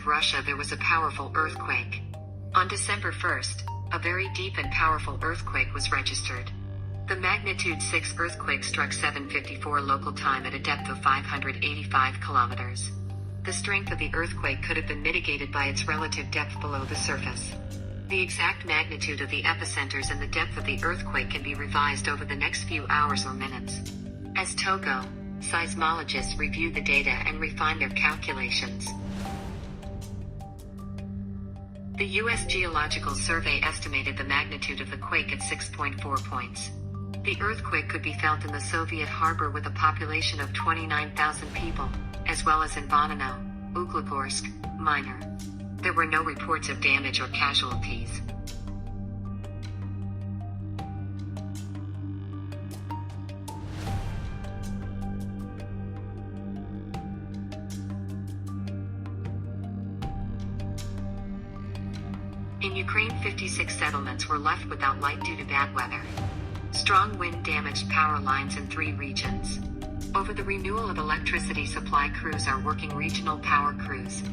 Russia there was a powerful earthquake. On December 1st, a very deep and powerful earthquake was registered. The magnitude 6 earthquake struck 7:54 local time at a depth of 585 kilometers. The strength of the earthquake could have been mitigated by its relative depth below the surface. The exact magnitude of the epicenters and the depth of the earthquake can be revised over the next few hours or minutes. As Togo, seismologists review the data and refine their calculations. The U.S. Geological Survey estimated the magnitude of the quake at 6.4 points. The earthquake could be felt in the Soviet harbor with a population of 29,000 people, as well as in Bonino, Uglogorsk, Minor. There were no reports of damage or casualties. In Ukraine, 56 settlements were left without light due to bad weather. Strong wind damaged power lines in 3 regions. Over the renewal of electricity supply, crews are working regional power crews.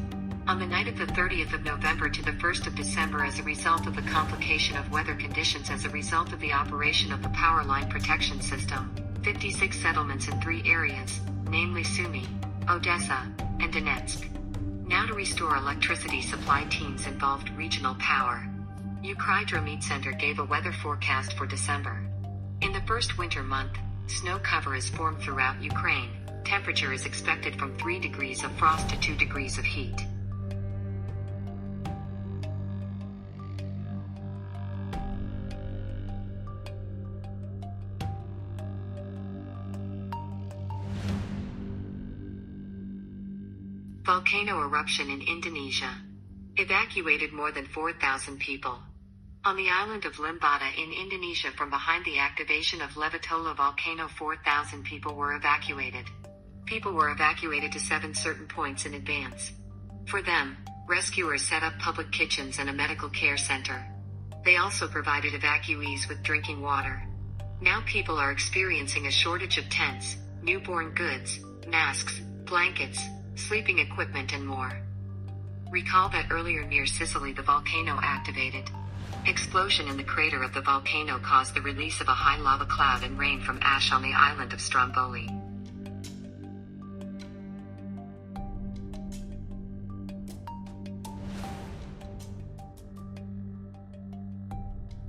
On the night of the 30th of November to the 1st of December, as a result of the complication of weather conditions as a result of the operation of the power line protection system, 56 settlements in 3 areas, namely Sumy, Odessa, and Donetsk. Now to restore electricity supply, teams involved regional power. Ukrhydromet Center gave a weather forecast for December. In the first winter month, snow cover is formed throughout Ukraine. Temperature is expected from 3 degrees of frost to 2 degrees of heat. Volcano eruption in Indonesia. Evacuated more than 4,000 people. On the island of Limbata in Indonesia, from behind the activation of Levitola volcano, 4,000 people were evacuated. People were evacuated to 7 certain points in advance. For them, rescuers set up public kitchens and a medical care center. They also provided evacuees with drinking water. Now people are experiencing a shortage of tents, newborn goods, masks, blankets, sleeping equipment and more. Recall that earlier near Sicily the volcano activated. Explosion in the crater of the volcano caused the release of a high lava cloud and rain from ash on the island of Stromboli.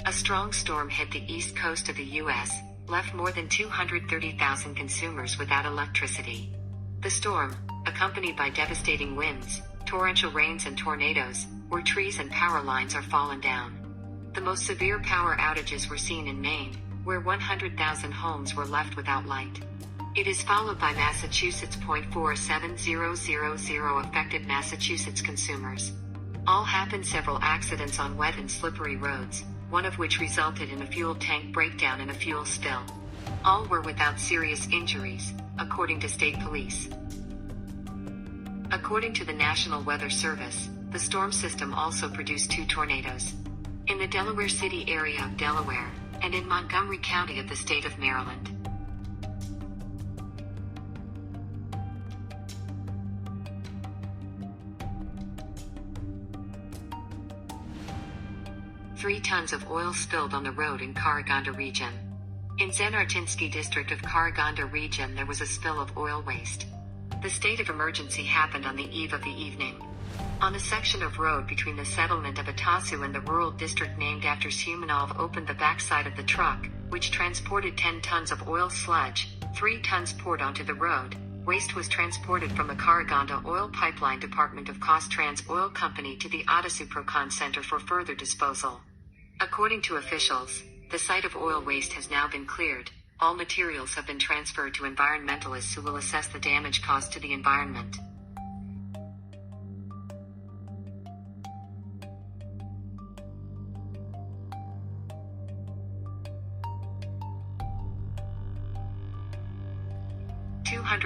A strong storm hit the east coast of the U.S., left more than 230,000 consumers without electricity. The storm, accompanied by devastating winds, torrential rains and tornadoes, where trees and power lines are fallen down. The most severe power outages were seen in Maine, where 100,000 homes were left without light. It is followed by Massachusetts. 47000 affected Massachusetts consumers. All happened several accidents on wet and slippery roads, one of which resulted in a fuel tank breakdown and a fuel spill. All were without serious injuries, according to state police. According to the National Weather Service, the storm system also produced 2 tornadoes. In the Delaware City area of Delaware, and in Montgomery County of the state of Maryland. Three tons of oil spilled on the road in Karaganda region. In Zenartinsky district of Karaganda region there was a spill of oil waste. The state of emergency happened on the eve of the evening. On a section of road between the settlement of Atasu and the rural district named after Sumanov opened the backside of the truck, which transported 10 tons of oil sludge. 3 tons poured onto the road. Waste was transported from the Karaganda Oil Pipeline Department of Costrans Oil Company to the Atasu Procon Center for further disposal. According to officials, the site of oil waste has now been cleared. All materials have been transferred to environmentalists who will assess the damage caused to the environment.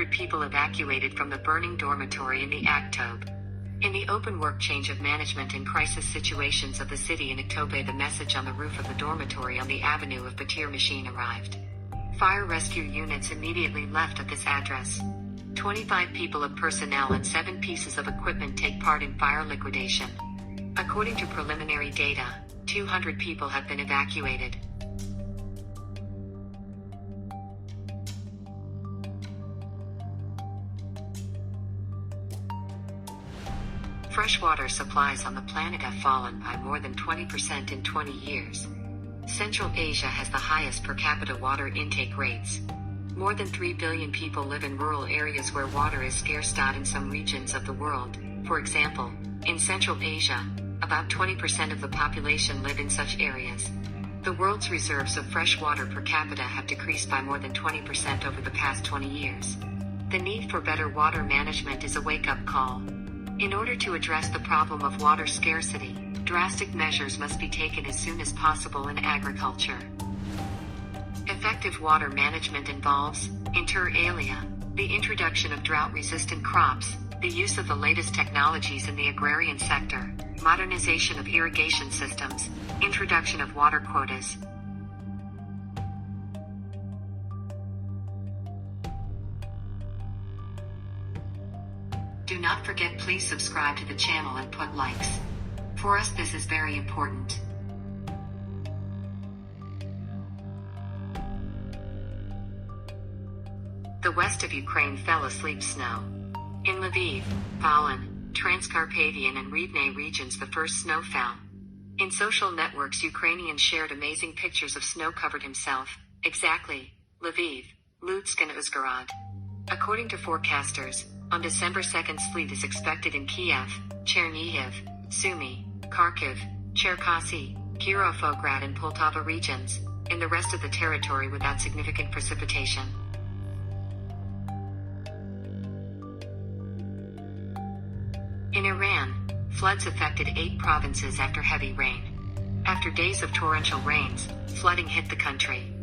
People evacuated from the burning dormitory in the Aktobe. In the open work change of management in crisis situations of the city in Aktobe, the message on the roof of the dormitory on the avenue of Batir machine arrived. Fire rescue units immediately left at this address. 25 people of personnel and 7 pieces of equipment take part in fire liquidation. According to preliminary data, 200 people have been evacuated. Freshwater supplies on the planet have fallen by more than 20% in 20 years. Central Asia has the highest per capita water intake rates. More than 3 billion people live in rural areas where water is scarce. In some regions of the world, for example, in Central Asia, about 20% of the population live in such areas. The world's reserves of fresh water per capita have decreased by more than 20% over the past 20 years. The need for better water management is a wake-up call. In order to address the problem of water scarcity, drastic measures must be taken as soon as possible in agriculture. Effective water management involves, inter alia, the introduction of drought-resistant crops, the use of the latest technologies in the agrarian sector, modernization of irrigation systems, introduction of water quotas. Do not forget, please subscribe to the channel and put likes. For us this is very important. The west of Ukraine fell asleep snow. In Lviv, Volyn, Transcarpathian and Rivne regions the first snow fell. In social networks Ukrainians shared amazing pictures of snow-covered himself, exactly, Lviv, Lutsk and Uzhgorod. According to forecasters, on December 2nd sleet is expected in Kiev, Chernihiv, Sumy, Kharkiv, Cherkasy, Kirovograd and Poltava regions, in the rest of the territory without significant precipitation. In Iran, floods affected 8 provinces after heavy rain. After days of torrential rains, flooding hit the country.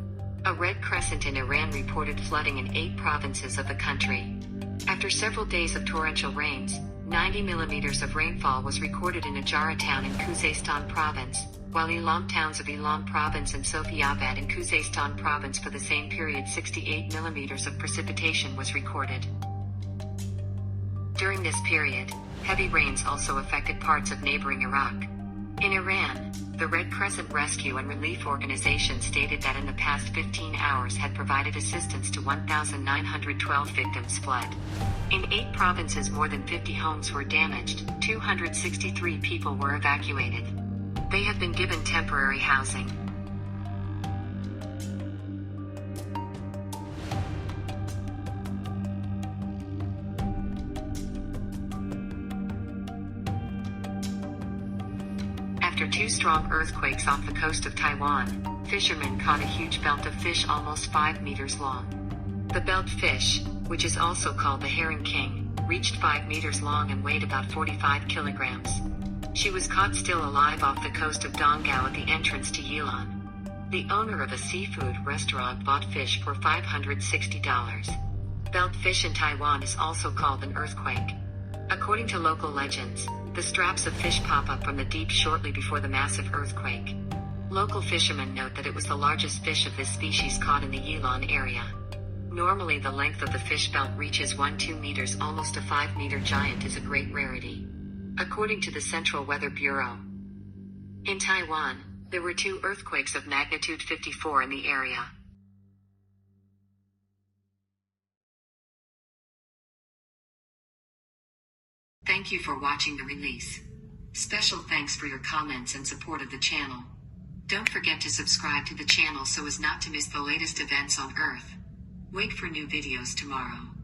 A Red Crescent in Iran reported flooding in 8 provinces of the country. After several days of torrential rains, 90 millimeters of rainfall was recorded in Ajara town in Khuzestan province, while Elam towns of Elam province and Sofiabad in Khuzestan province for the same period 68 millimeters of precipitation was recorded. During this period, heavy rains also affected parts of neighboring Iraq. In Iran, the Red Crescent Rescue and Relief Organization stated that in the past 15 hours had provided assistance to 1,912 victims flood. In 8 provinces more than 50 homes were damaged, 263 people were evacuated. They have been given temporary housing. After 2 strong earthquakes off the coast of Taiwan, fishermen caught a huge belt of fish almost 5 meters long. The belt fish, which is also called the herring king, reached 5 meters long and weighed about 45 kilograms. She was caught still alive off the coast of Dongao at the entrance to Yilan. The owner of a seafood restaurant bought fish for $560. Belt fish in Taiwan is also called an earthquake. According to local legends, the straps of fish pop up from the deep shortly before the massive earthquake. Local fishermen note that it was the largest fish of this species caught in the Yilan area. Normally the length of the fish belt reaches 1-2 meters. Almost a 5-meter giant is a great rarity. According to the Central Weather Bureau. In Taiwan, there were 2 earthquakes of magnitude 54 in the area. Thank you for watching the release. Special thanks for your comments and support of the channel. Don't forget to subscribe to the channel so as not to miss the latest events on Earth. Wait for new videos tomorrow.